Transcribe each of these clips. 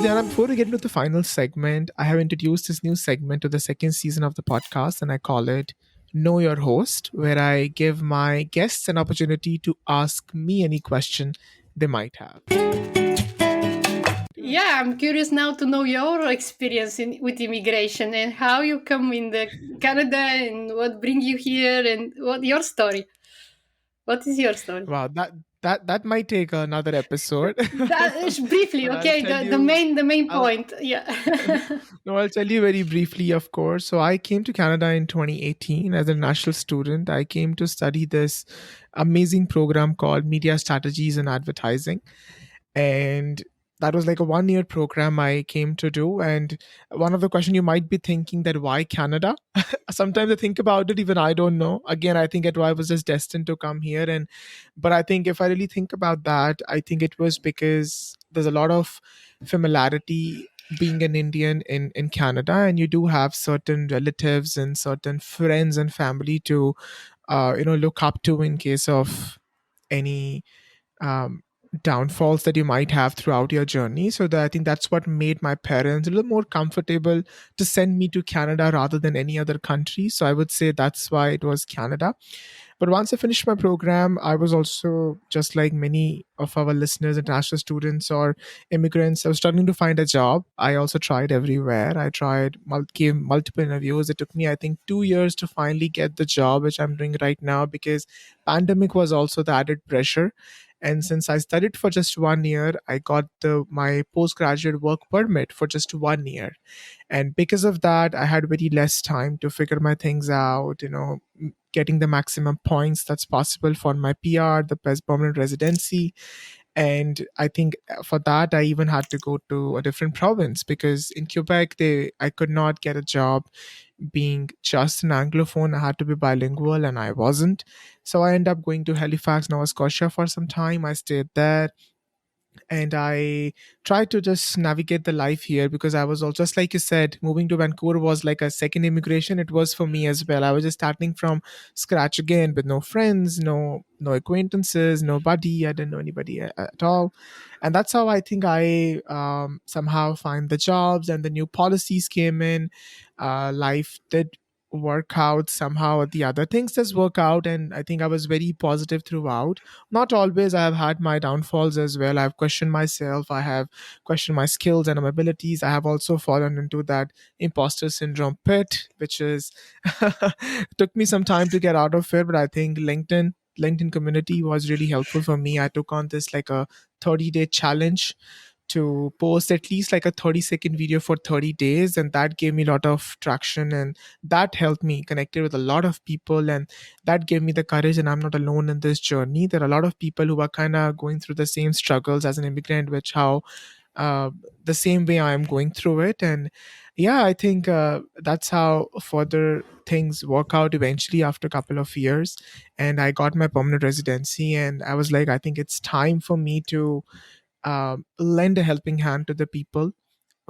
Dilyana, before we get into the final segment, I have introduced this new segment to the second season of the podcast, and I call it Know Your Host, where I give my guests an opportunity to ask me any question they might have. Yeah, I'm curious now to know your experience with immigration and how you come in the Canada and what bring you here and what your story. What is your story? Wow, that might take another episode, That is briefly, but I'll okay. tell The you. main I'll point. Yeah. No, I'll tell you very briefly, of course. So I came to Canada in 2018 as a national student. I came to study this amazing program called Media Strategies and Advertising. And that was like a 1 year program I came to do. And one of the question you might be thinking that why Canada? Sometimes I think about it, even I don't know. Again, I think I was just destined to come here. And but I think if I really think about that, I think it was because there's a lot of familiarity being an Indian in Canada, and you do have certain relatives and certain friends and family to look up to in case of any um, downfalls that you might have throughout your journey. So that I think that's what made my parents a little more comfortable to send me to Canada rather than any other country. So I would say that's why it was Canada. But once I finished my program, I was also, just like many of our listeners, international students or immigrants, I was struggling to find a job. I also tried everywhere. I gave multiple interviews. It took me, I think, 2 years to finally get the job, which I'm doing right now, because pandemic was also the added pressure. And since I studied for just 1 year, I got my postgraduate work permit for just 1 year. And because of that, I had very less time to figure my things out, getting the maximum points that's possible for my PR, the best permanent residency. And I think for that I even had to go to a different province, because in Quebec I could not get a job being just an anglophone. I had to be bilingual, and I wasn't. So I ended up going to Halifax, Nova Scotia for some time. I stayed there, and I tried to just navigate the life here, because I was all, just like you said, moving to Vancouver was like a second immigration. It was for me as well. I was just starting from scratch again, with no friends, no acquaintances, nobody. I didn't know anybody at all. And that's how I think I somehow find the jobs, and the new policies came in. Life did work out somehow, or the other things does work out, and I think I was very positive throughout. Not always. I have had my downfalls as well. I've questioned myself. I have questioned my skills and my abilities. I have also fallen into that imposter syndrome pit, which is took me some time to get out of it. But I think LinkedIn community was really helpful for me. I took on this like a 30-day challenge to post at least like a 30-second video for 30 days, and that gave me a lot of traction, and that helped me connected with a lot of people, and that gave me the courage, and I'm not alone in this journey. There are a lot of people who are kind of going through the same struggles as an immigrant, which how uh, the same way I'm going through it. And yeah, I think that's how further things work out eventually after a couple of years. And I got my permanent residency, and I was like, I think it's time for me to lend a helping hand to the people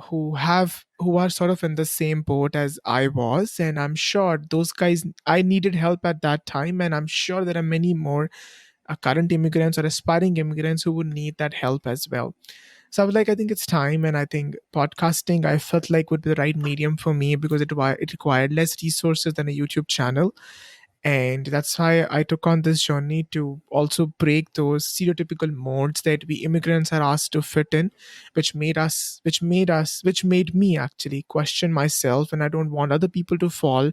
who are sort of in the same boat as I was. And I'm sure those guys, I needed help at that time, and I'm sure there are many more current immigrants or aspiring immigrants who would need that help as well. So I was like, I think it's time. And I think podcasting, I felt like would be the right medium for me, because it required less resources than a YouTube channel. And that's why I took on this journey to also break those stereotypical modes that we immigrants are asked to fit in, which made me actually question myself. And I don't want other people to fall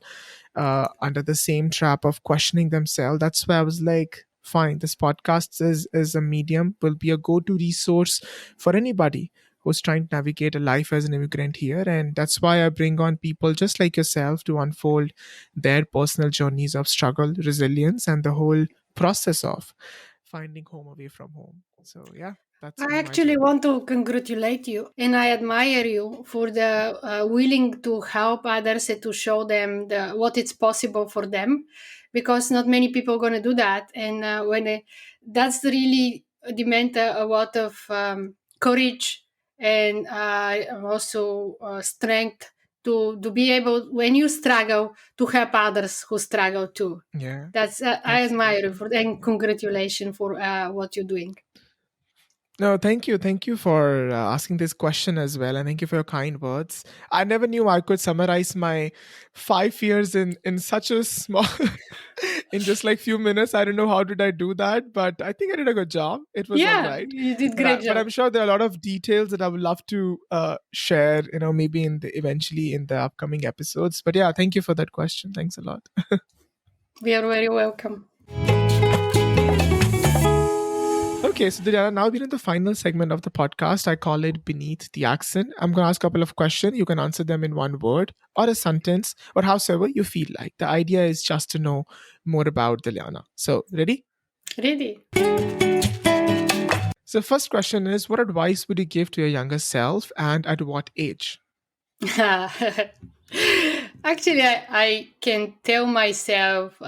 under the same trap of questioning themselves. That's why I was like, fine, this podcast is a medium, will be a go-to resource for anybody who's trying to navigate a life as an immigrant here. And that's why I bring on people just like yourself to unfold their personal journeys of struggle, resilience, and the whole process of finding home away from home. So yeah, that's I been my actually journey. want to congratulate you and I admire you for the willing to help others and to show them what it's possible for them, because not many people are going to do that. And that's really demand a lot of courage and also strength to be able, when you struggle, to help others who struggle too. Yeah, That's I admire you absolutely. for, and congratulations for what you're doing. No, thank you. Thank you for asking this question as well. And thank you for your kind words. I never knew I could summarize my 5 years in such a small, in just like few minutes. I don't know how did I do that, but I think I did a good job. It was all Yeah, right. you did But great but job. I'm sure there are a lot of details that I would love to share, maybe eventually in the upcoming episodes. But yeah, thank you for that question. Thanks a lot. We are very welcome. Okay, so Dilyana, now we're in the final segment of the podcast. I call it Beneath the Accent. I'm going to ask a couple of questions. You can answer them in one word or a sentence or however you feel like. The idea is just to know more about Dilyana. So, ready? Ready? So, first question is, what advice would you give to your younger self and at what age? Actually, I can tell myself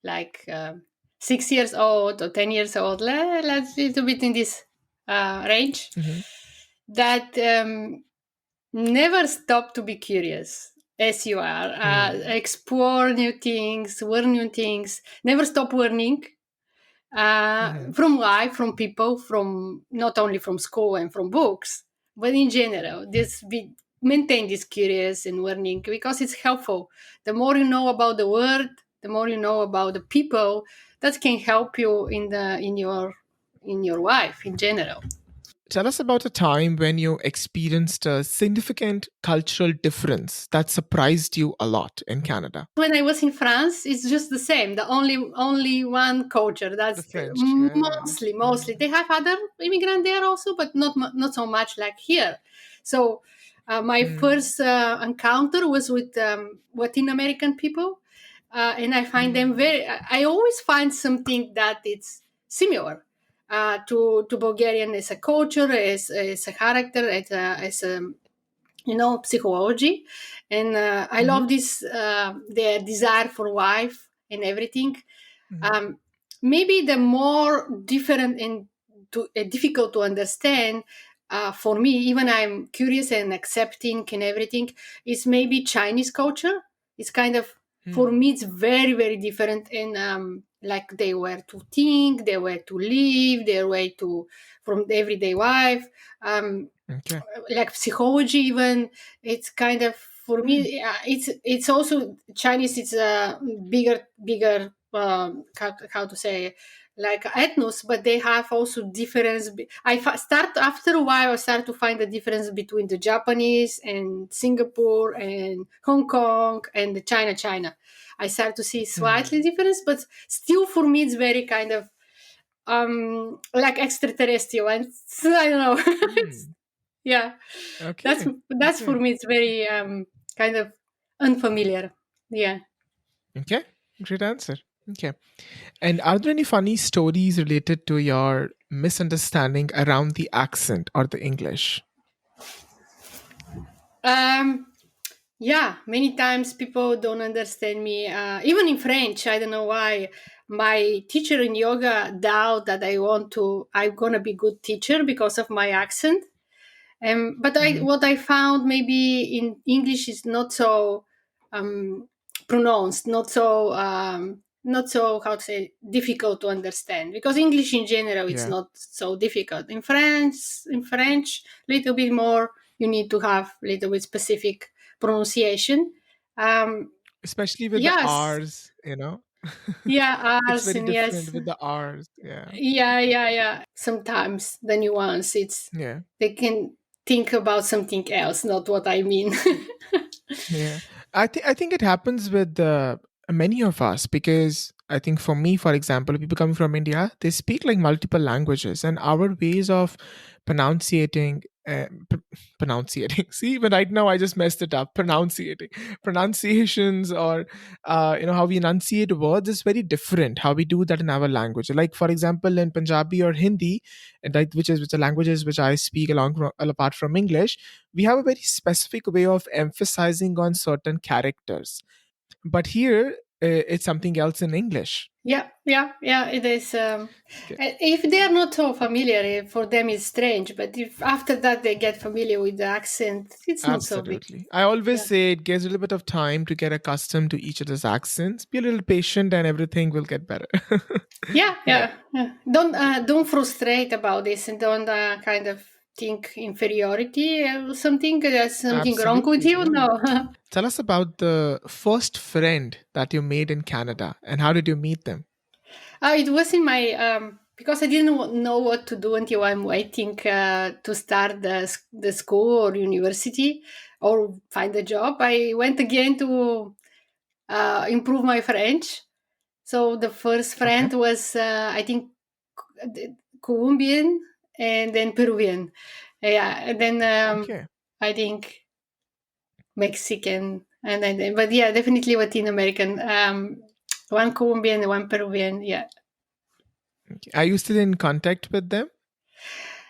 like 6 years old or 10 years old, let's little bit in this range, Hmm. that never stop to be curious as you are. Hmm. Explore new things, learn new things, never stop learning Hmm. from life, from people, from not only from school and from books, but in general. This be maintain this curious and learning because it's helpful. The more you know about the world, the more you know about the people, that can help you in your life in general. Tell us about a time when you experienced a significant cultural difference that surprised you a lot in Canada. When I was in France, it's just the same. The only one culture. The That's French, yeah. mostly. They have other immigrant there also, but not so much like here. So my Mm. first encounter was with Latin American people, and I find them Mm. very. I always find something that it's similar. To Bulgarian as a culture, as a character, as a psychology, and I Mhm. love this their desire for life and everything. Mhm. um, Maybe the more different and difficult to understand, for me, even I'm curious and accepting and everything, is maybe Chinese culture. It's kind of, for Mm. me, it's very very different, and like they were to think, they were to live, their way to from everyday life. um, Okay. like psychology even, it's kind of, for Mm. me, it's also Chinese. It's a bigger how to say, like ethnos, but they have also difference. Start after a while, I start to find the difference between the Japanese and Singapore and Hong Kong and the China. I start to see slightly Mm. difference, but still for me it's very kind of like extraterrestrial, and I don't know. Mm. Yeah, that's Okay. that's for Okay. me, it's very kind of unfamiliar. Yeah. Okay. Great answer. Okay. And are there any funny stories related to your misunderstanding around the accent or the English? um yeah, many times people don't understand me, even in French. I don't know why. My teacher in yoga doubt that I'm gonna be good teacher because of my accent. But Hmm. what I found maybe in English is not so um, pronounced, not so how to say, difficult to understand, because English in general it's Yeah. not so difficult. In French, little bit more. You need to have little bit specific pronunciation. Um, Especially with the yes, R's. yeah, It's R's very and different yes, with the R's. Yeah. yeah. Sometimes the nuance, it's Yeah. they can think about something else, not what I mean. Yeah, I think it happens with many of us because I think for me, for example, people coming from India, they speak like multiple languages, and our ways of pronunciating, pronunciating. See, but right now I just messed it up. Pronunciating, pronunciations, or how we enunciate words is very different. How we do that in our language, like for example, in Punjabi or Hindi, and like which are languages which I speak apart from English, we have a very specific way of emphasizing on certain characters. But here it's something else in English. Yeah, yeah, yeah. It is. Okay. If they are not so familiar, for them it's strange. But if after that they get familiar with the accent, it's not so big. Absolutely. I always Yeah, say it gives a little bit of time to get accustomed to each other's accents. Be a little patient and everything will get better. yeah, Yeah, yeah. Yeah. Don't frustrate about this, and don't kind of think inferiority. Something there's something wrong with absolutely. you. No, no. No. Tell us about the first friend that you made in Canada and how did you meet them? It was in my because I didn't know what to do until I'm waiting to start the school or university or find a job. I went again to improve my French. So the first Okay. friend was I think Colombian and then Peruvian. Yeah, and then Okay. I think Mexican and then but yeah, definitely Latin American. One Colombian, one Peruvian. Yeah. Okay. Are you still in contact with them?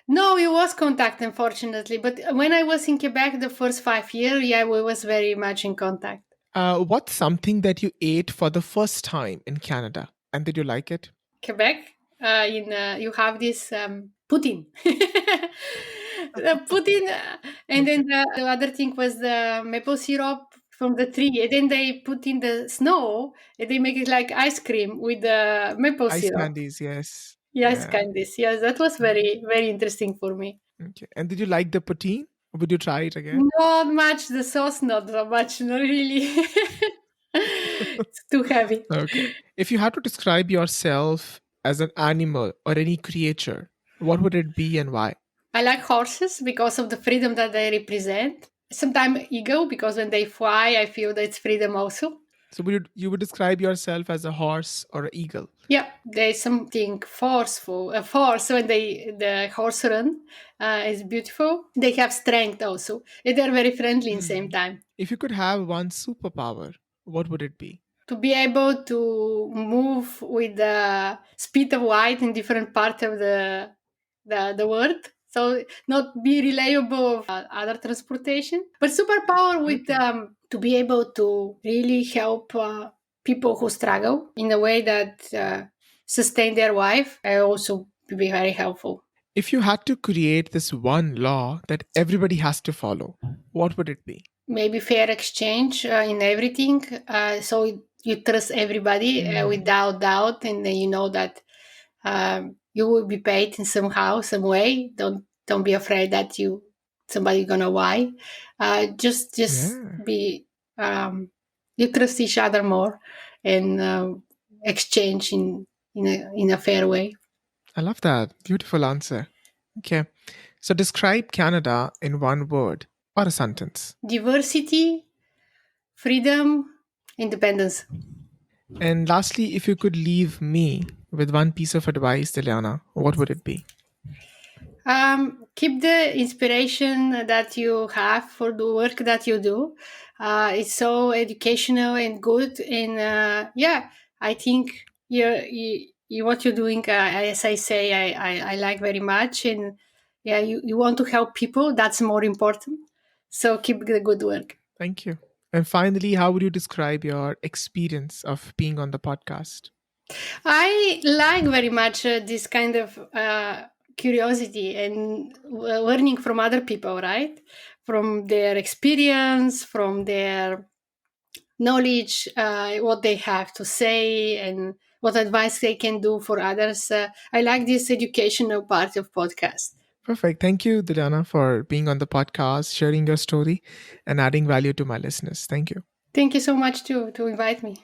No, it was contact, unfortunately. But when I was in Quebec the first 5 years, yeah, we was very much in contact. What's something that you ate for the first time in Canada and did you like it? Quebec, in you have this poutine, the poutine, and Okay. then the other thing was the maple syrup from the tree, and then they put in the snow, and they make it like ice cream with the maple Ice syrup. candies, yes. Yes, Yeah. candies. Yes, that was very very interesting for me. Okay. And did you like the poutine? Would you try it again? Not much. The sauce, not so much. Not really. It's too heavy. Okay. If you had to describe yourself as an animal or any creature, what would it be and why? I like horses because of the freedom that they represent. Sometimes ego because when they fly, I feel that it's freedom also. So you would describe yourself as a horse or an eagle? Yeah, there's something forceful, a force when the horse run is beautiful. They have strength also. And they're very friendly in the same Hmm. time. If you could have one superpower, what would it be? To be able to move with the speed of light in different parts of the world. So not be reliable of other transportation, but superpower with Okay. to be able to really help people who struggle in a way that sustain their life. I also be very helpful. If you had to create this one law that everybody has to follow, what would it be? Maybe fair exchange in everything. So you trust everybody Hmm. without doubt, and then you know that you will be paid in somehow, some way. Don't be afraid that somebody gonna lie. Just Yeah, be you trust each other more and exchange in a fair way. I love that. Beautiful answer. Okay. So describe Canada in one word or a sentence. Diversity, freedom, independence. And lastly, if you could leave me with one piece of advice, Dilyana, what would it be? Keep the inspiration that you have for the work that you do. It's so educational and good. And yeah, I think what you're doing, as I say, I like very much. And yeah, you want to help people. That's more important. So keep the good work. Thank you. And finally, how would you describe your experience of being on the podcast? I like very much this kind of curiosity and learning from other people, right? From their experience, from their knowledge, what they have to say, and what advice they can do for others. I like this educational part of podcast. Perfect. Thank you, Dilyana, for being on the podcast, sharing your story, and adding value to my listeners. Thank you. Thank you so much to invite me.